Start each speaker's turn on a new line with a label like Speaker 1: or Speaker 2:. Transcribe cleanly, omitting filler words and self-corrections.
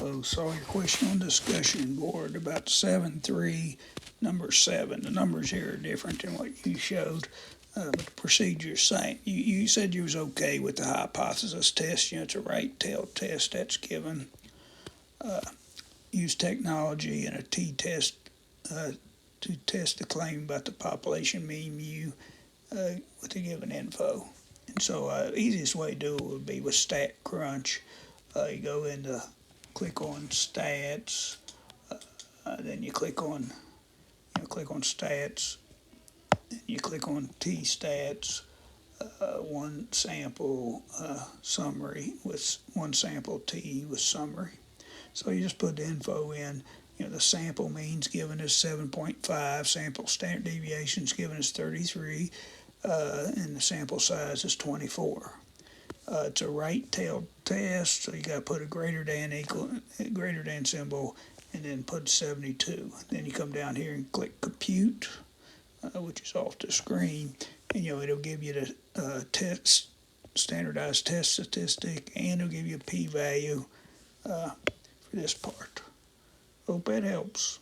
Speaker 1: info. Saw your question on discussion board about 7.3, number 7. The numbers here are different than what you showed, but the procedure's same. You said you was okay with the hypothesis test. It's a right-tailed test that's given. Use technology and a t-test to test the claim about the population mean mu with the given info. And so easiest way to do it would be with StatCrunch. You go into, click on stats, then you click on stats, then you click on t-stats, one sample summary with one sample t with summary. So you just put the info in. The sample means given as 7.5, sample standard deviation is given as 33, and the sample size is 24. It's a right-tailed test, so you got to put a greater than symbol, and then put 72. Then you come down here and click compute, which is off the screen, and it'll give you the standardized test statistic, and it'll give you a p-value for this part. Hope that helps.